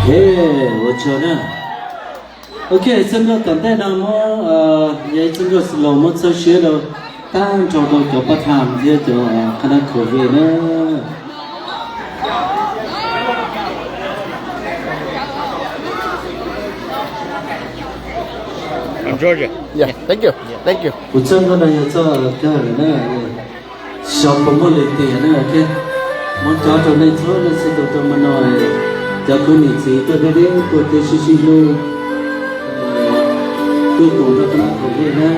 我觉得 OK 这个等待那么也这个是老么这些了当找到个不谈这个可能口味呢 I'm Georgia. Yeah, thank you. Thank you. 我真的要做个呢小朋友的点呢 OK 我找到那做的是都么呢จะคุณนี่สิตัวเด็กๆตัวเตชิๆลูกตัวโตแล้วก็โอเคนะ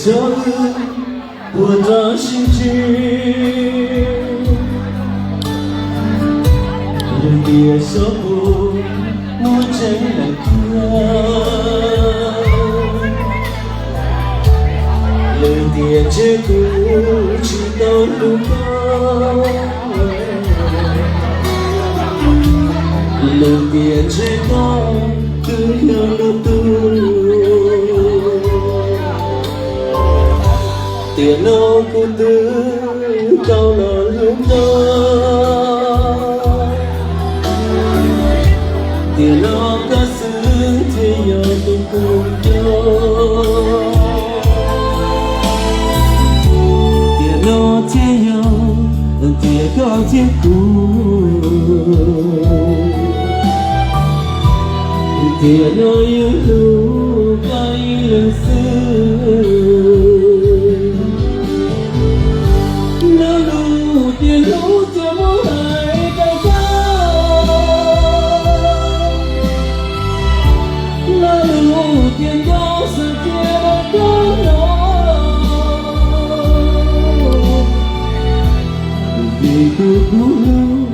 小雨我的心情人的手我真难看人的结果知道路高人的结果都有路途tiền nó cô tư cao là lúc đó tiền nó có sự thì giờ tôi cùng cho tiền nó thế giờ tiền có thế cùng tiền nó yêu lu cái lần xưa tiền lũ chưa muốn hãy cây cao là lũ tiền cao sự kia đã có nó vì tôi cũ lưu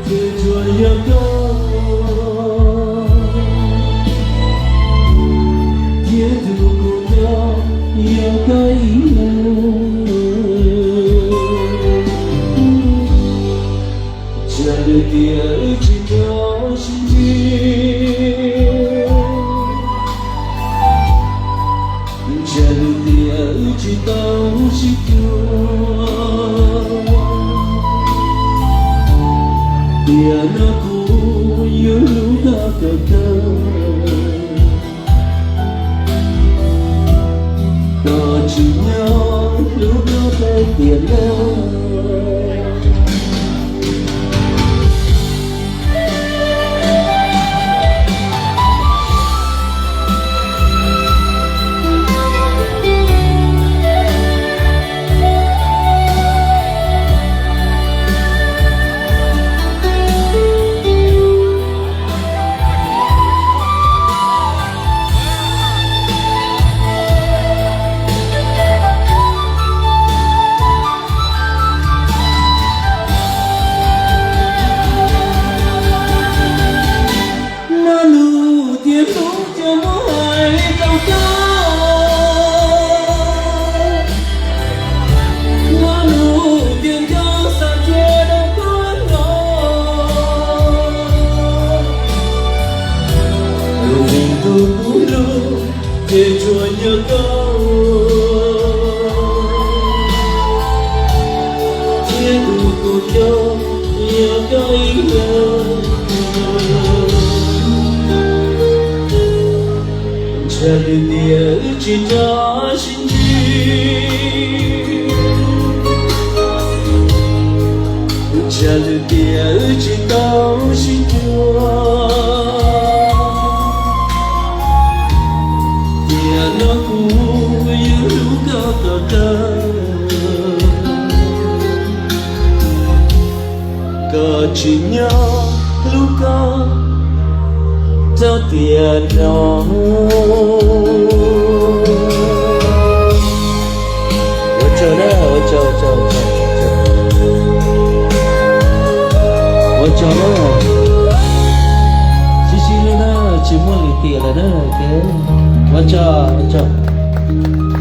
thì chùa yêu con chia dù cùng nhau yêu cái Jadi dia cinta sendiri Jadi dia cinta sendiri Dia aku yang luka kekal Kau cuma luka kekal để chùa nhớ câu chia đủ cùng nhau nhớ cái cha đừng nhớ chỉ cho xin cha đừng nhớ chỉ tao xin chúa nó cũng yêu luka cờ chỉ nhớ luka cho tiền nó chờ đó chờ nó chỉ muốn lấy tiền là đó cái 我叫